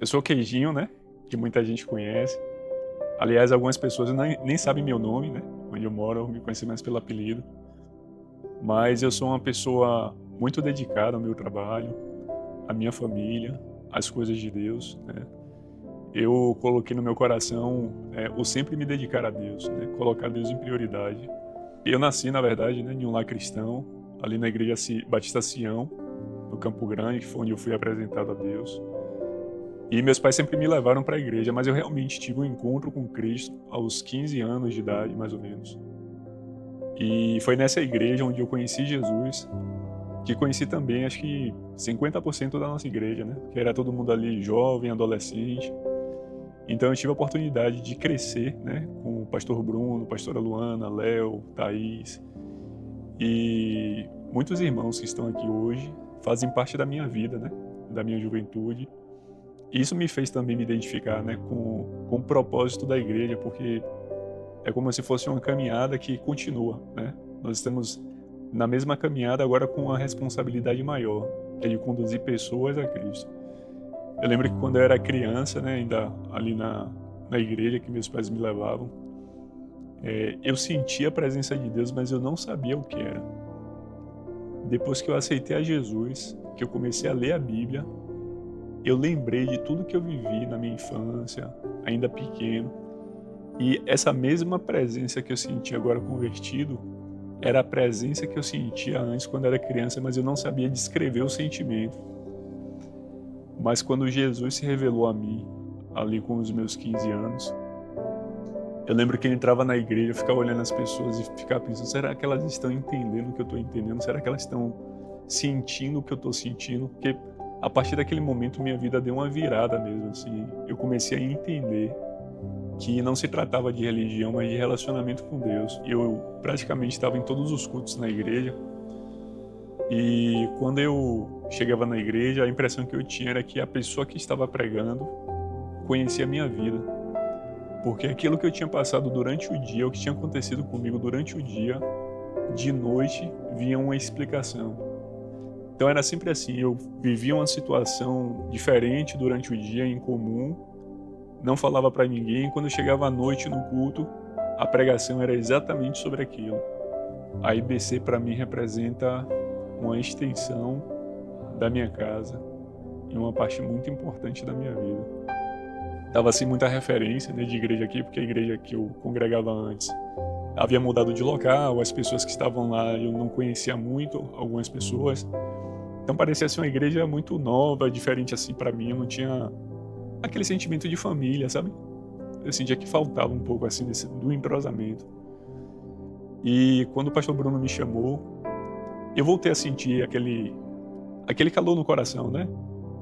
Eu sou o Queijinho, né? Que muita gente conhece. Aliás, algumas pessoas nem sabem meu nome, né? Onde eu moro, me conhecem mais pelo apelido. Mas eu sou uma pessoa muito dedicada ao meu trabalho, à minha família, às coisas de Deus, né? Eu coloquei no meu coração o sempre me dedicar a Deus, né? Colocar Deus em prioridade. Eu nasci, na verdade, né, em um lar cristão, ali na Igreja Batista Sião, no Campo Grande, que foi onde eu fui apresentado a Deus. E meus pais sempre me levaram para a igreja, mas eu realmente tive um encontro com Cristo aos 15 anos de idade, mais ou menos. E foi nessa igreja onde eu conheci Jesus, que conheci também, acho que 50% da nossa igreja, né? Que era todo mundo ali jovem, adolescente. Então eu tive a oportunidade de crescer, né? Com o pastor Bruno, pastora Luana, Léo, Thaís. E muitos irmãos que estão aqui hoje fazem parte da minha vida, né? Da minha juventude. Isso me fez também me identificar, né, com o propósito da igreja, porque é como se fosse uma caminhada que continua, né? Nós estamos na mesma caminhada agora com uma responsabilidade maior, que é de conduzir pessoas a Cristo. Eu lembro que quando eu era criança, né, ainda ali na igreja que meus pais me levavam, eu sentia a presença de Deus, mas eu não sabia o que era. Depois que eu aceitei a Jesus, que eu comecei a ler a Bíblia, eu lembrei de tudo que eu vivi na minha infância, ainda pequeno, e essa mesma presença que eu senti agora convertido, era a presença que eu sentia antes quando era criança, mas eu não sabia descrever o sentimento. Mas quando Jesus se revelou a mim, ali com os meus 15 anos, eu lembro que eu entrava na igreja, eu ficava olhando as pessoas e ficava pensando, será que elas estão entendendo o que eu estou entendendo? Será que elas estão sentindo o que eu estou sentindo? Porque a partir daquele momento minha vida deu uma virada mesmo, assim. Eu comecei a entender que não se tratava de religião, mas de relacionamento com Deus. Eu praticamente estava em todos os cultos na igreja. E quando eu chegava na igreja, a impressão que eu tinha era que a pessoa que estava pregando conhecia a minha vida. Porque aquilo que eu tinha passado durante o dia, o que tinha acontecido comigo durante o dia, de noite vinha uma explicação. Então era sempre assim, eu vivia uma situação diferente durante o dia, incomum, não falava para ninguém, quando chegava à noite no culto, a pregação era exatamente sobre aquilo. A IBC para mim representa uma extensão da minha casa e uma parte muito importante da minha vida. Tava assim muita referência, né, de igreja aqui, porque a igreja que eu congregava antes havia mudado de local, as pessoas que estavam lá eu não conhecia muito, algumas pessoas. Então parecia ser uma igreja muito nova, diferente assim para mim, eu não tinha aquele sentimento de família, sabe? Eu sentia que faltava um pouco assim do entrosamento. E quando o pastor Bruno me chamou, eu voltei a sentir aquele calor no coração, né?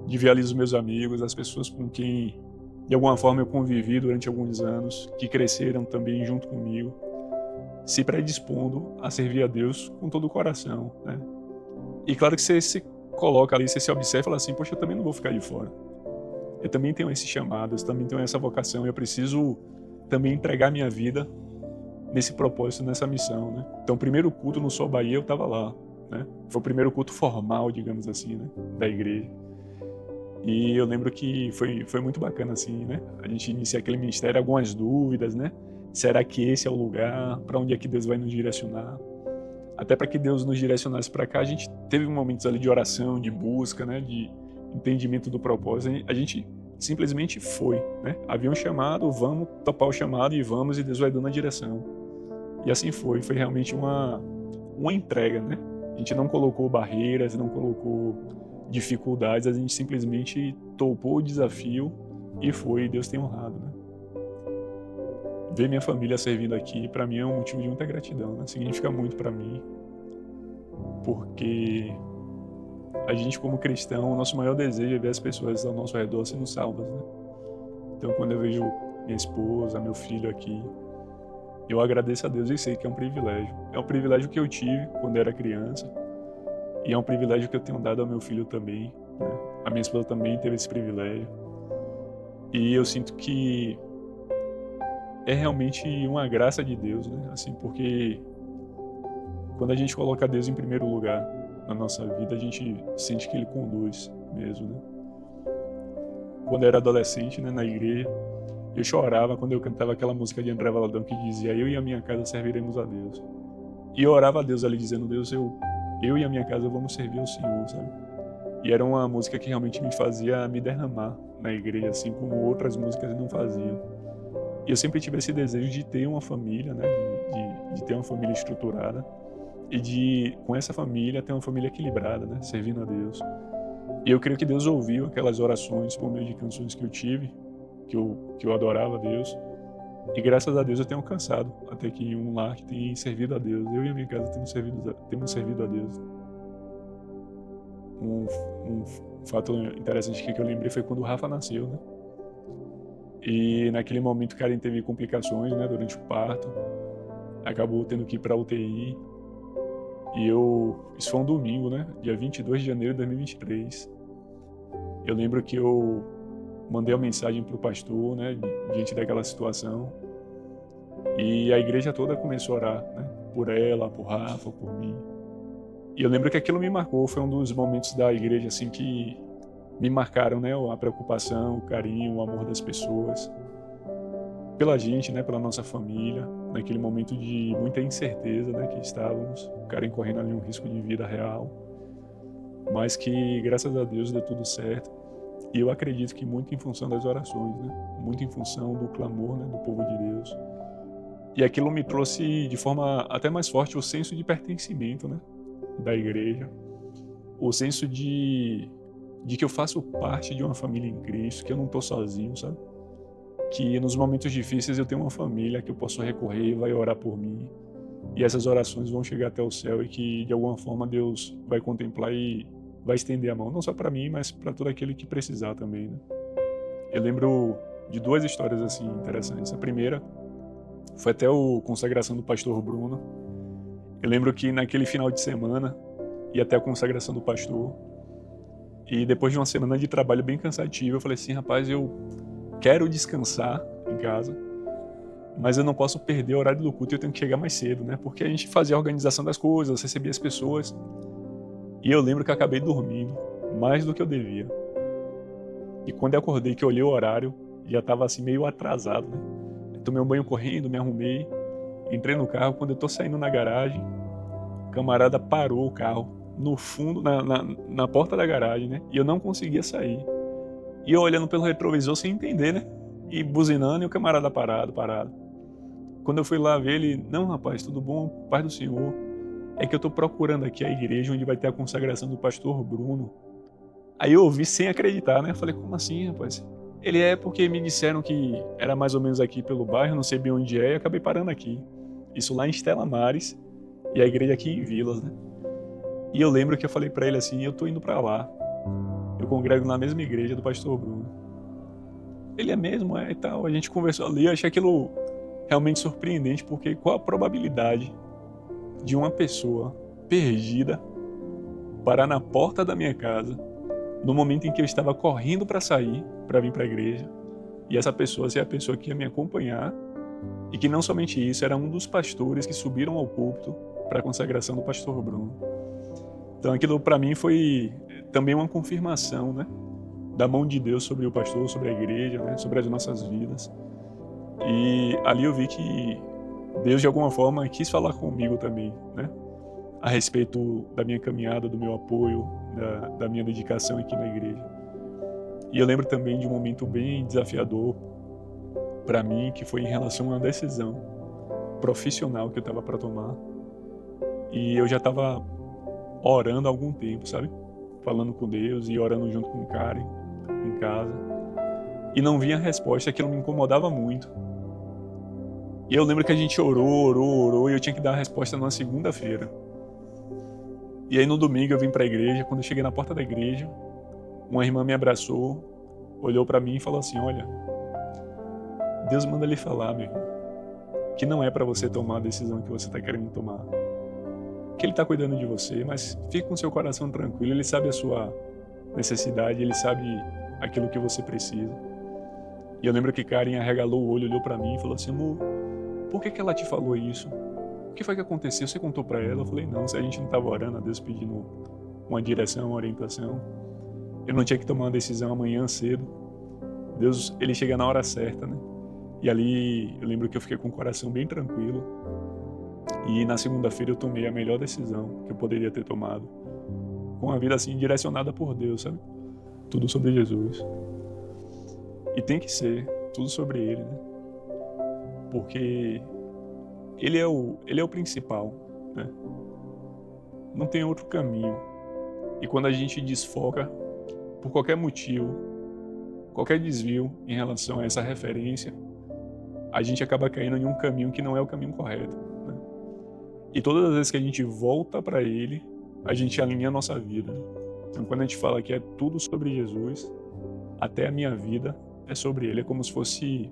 De ver ali os meus amigos, as pessoas com quem de alguma forma eu convivi durante alguns anos, que cresceram também junto comigo, se predispondo a servir a Deus com todo o coração, né? E claro que você se coloca ali, você se observa e fala assim, poxa, eu também não vou ficar de fora. Eu também tenho esse chamado, eu também tenho essa vocação, eu preciso também entregar minha vida nesse propósito, nessa missão, né? Então, o primeiro culto no Sol Bahia, eu estava lá, né? Foi o primeiro culto formal, digamos assim, né? Da igreja. E eu lembro que foi muito bacana, assim, né? A gente inicia aquele ministério, algumas dúvidas, né? Será que esse é o lugar? Para onde é que Deus vai nos direcionar? Até para que Deus nos direcionasse para cá, a gente teve momentos ali de oração, de busca, né? De entendimento do propósito. A gente simplesmente foi, né? Havia um chamado, vamos topar o chamado e vamos, e Deus vai dando a direção. E assim foi realmente uma entrega, né? A gente não colocou barreiras, não colocou dificuldades, a gente simplesmente topou o desafio e foi, e Deus tem honrado, né? Ver minha família servindo aqui, para mim é um motivo de muita gratidão, né? Significa muito para mim, porque a gente como cristão, o nosso maior desejo é ver as pessoas ao nosso redor sendo salvas, né? Então quando eu vejo minha esposa, meu filho aqui, eu agradeço a Deus e sei que é um privilégio. É um privilégio que eu tive quando era criança e é um privilégio que eu tenho dado ao meu filho também, né? A minha esposa também teve esse privilégio. E eu sinto que é realmente uma graça de Deus, né? Assim, porque quando a gente coloca Deus em primeiro lugar na nossa vida, a gente sente que Ele conduz mesmo, né? quando eu era adolescente, né, na igreja. Eu chorava quando eu cantava aquela música de André Valadão que dizia: eu e a minha casa serviremos a Deus. E eu orava a Deus ali dizendo: Deus, eu e a minha casa vamos servir ao Senhor, sabe? E era uma música que realmente me fazia me derramar na igreja, assim como outras músicas não faziam. E eu sempre tive esse desejo de ter uma família, né? De ter uma família estruturada e de, com essa família, ter uma família equilibrada, né? Servindo a Deus. E eu creio que Deus ouviu aquelas orações por meio de canções que eu tive, que eu adorava a Deus. E graças a Deus eu tenho alcançado até que um lar que tem servido a Deus. Eu e a minha casa temos servido a Deus. Um fato interessante que eu lembrei foi quando o Rafa nasceu, né? E naquele momento Karen teve complicações, né, durante o parto. Acabou tendo que ir para UTI. E isso foi um domingo, né? Dia 22 de janeiro de 2023. Eu lembro que eu mandei uma mensagem para o pastor, né, diante daquela situação. E a igreja toda começou a orar, né, por ela, por Rafa, por mim. E eu lembro que aquilo me marcou, foi um dos momentos da igreja assim que me marcaram, né, a preocupação, o carinho, o amor das pessoas pela gente, né, pela nossa família, naquele momento de muita incerteza, né, que estávamos, o cara correndo ali um risco de vida real, mas que graças a Deus deu tudo certo. E eu acredito que muito em função das orações, né, muito em função do clamor, né, do povo de Deus. E aquilo me trouxe de forma até mais forte o senso de pertencimento, né, da igreja, o senso de que eu faço parte de uma família em Cristo, que eu não estou sozinho, sabe? Que nos momentos difíceis eu tenho uma família que eu posso recorrer e vai orar por mim. E essas orações vão chegar até o céu e que de alguma forma Deus vai contemplar e vai estender a mão, não só para mim, mas para todo aquele que precisar também, né? Eu lembro de duas histórias assim interessantes. A primeira foi até a consagração do pastor Bruno. Eu lembro que naquele final de semana ia até a consagração do pastor. E depois de uma semana de trabalho bem cansativa, eu falei assim: rapaz, eu quero descansar em casa, mas eu não posso perder o horário do culto e eu tenho que chegar mais cedo, né? Porque a gente fazia a organização das coisas, recebia as pessoas. E eu lembro que eu acabei dormindo mais do que eu devia. E quando eu acordei, que eu olhei o horário, já estava assim meio atrasado, né? Eu tomei um banho correndo, me arrumei, entrei no carro. Quando eu tô saindo na garagem, o camarada parou o carro no fundo, na porta da garagem, né? E eu não conseguia sair. E eu olhando pelo retrovisor sem entender, né? E buzinando e o camarada parado. Quando eu fui lá ver ele: não, rapaz, tudo bom? Paz do Senhor. É que eu tô procurando aqui a igreja onde vai ter a consagração do pastor Bruno. Aí eu ouvi sem acreditar, né? Eu falei: como assim, rapaz? Ele é porque me disseram que era mais ou menos aqui pelo bairro, não sei bem onde é, e acabei parando aqui. Isso lá em Estela Maris, e a igreja aqui em Vilas, né? E eu lembro que eu falei pra ele assim: eu tô indo pra lá. Eu congrego na mesma igreja do pastor Bruno. Ele é mesmo, e tal. A gente conversou ali, eu achei aquilo realmente surpreendente, porque qual a probabilidade de uma pessoa perdida parar na porta da minha casa no momento em que eu estava correndo para sair, para vir para a igreja, e essa pessoa ser a pessoa que ia me acompanhar, e que não somente isso, era um dos pastores que subiram ao púlpito para a consagração do pastor Bruno. Então aquilo para mim foi também uma confirmação, né, da mão de Deus sobre o pastor, sobre a igreja, né, sobre as nossas vidas. E ali eu vi que Deus de alguma forma quis falar comigo também, né, a respeito da minha caminhada, do meu apoio, da minha dedicação aqui na igreja. E eu lembro também de um momento bem desafiador para mim, que foi em relação a uma decisão profissional que eu estava para tomar. E eu já estava orando há algum tempo, sabe? Falando com Deus e orando junto com o Karen em casa. E não vinha resposta, aquilo me incomodava muito. E eu lembro que a gente orou, e eu tinha que dar a resposta numa segunda-feira. E aí no domingo eu vim para a igreja. Quando eu cheguei na porta da igreja, uma irmã me abraçou, olhou para mim e falou assim: olha, Deus manda lhe falar, meu irmão, que não é para você tomar a decisão que você está querendo tomar. Que Ele está cuidando de você, mas fique com seu coração tranquilo. Ele sabe a sua necessidade, Ele sabe aquilo que você precisa. E eu lembro que Karen arregalou o olho, olhou para mim e falou assim: amor, por que ela te falou isso? O que foi que aconteceu? Você contou para ela? Eu falei: não, se a gente não estava orando a Deus pedindo uma direção, uma orientação, eu não tinha que tomar uma decisão amanhã cedo. Deus, ele chega na hora certa, né? E ali eu lembro que eu fiquei com o coração bem tranquilo. E na segunda-feira eu tomei a melhor decisão que eu poderia ter tomado. Com a vida assim direcionada por Deus, sabe? Tudo sobre Jesus. E tem que ser tudo sobre Ele, né? Porque Ele é o principal, né? Não tem outro caminho. E quando a gente desfoca, por qualquer motivo, qualquer desvio em relação a essa referência, a gente acaba caindo em um caminho que não é o caminho correto, né? E todas as vezes que a gente volta para Ele, a gente alinha a nossa vida. Então, quando a gente fala que é tudo sobre Jesus, até a minha vida é sobre Ele. É como se fosse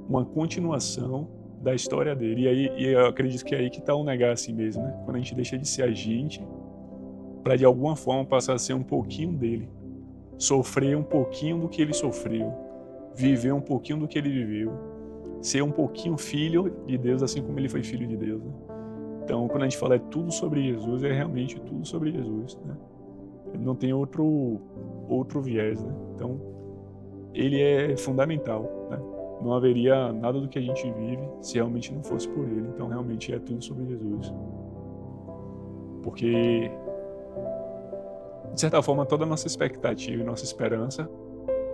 uma continuação da história dele. E eu acredito que é aí que está o negar a si mesmo, né? Quando a gente deixa de ser a gente, para de alguma forma passar a ser um pouquinho dele. Sofrer um pouquinho do que ele sofreu. Viver um pouquinho do que ele viveu. Ser um pouquinho filho de Deus, assim como ele foi filho de Deus, né? Então, quando a gente fala é tudo sobre Jesus, é realmente tudo sobre Jesus, né? Ele não tem outro viés, né? Então, ele é fundamental, né? Não haveria nada do que a gente vive se realmente não fosse por ele. Então, realmente é tudo sobre Jesus. Porque, de certa forma, toda a nossa expectativa e nossa esperança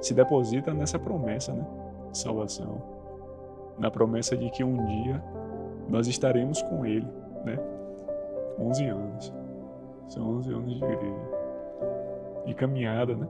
se deposita nessa promessa, né? De salvação. Na promessa de que um dia nós estaremos com ele, né? 11 anos. São 11 anos de igreja. De caminhada, né?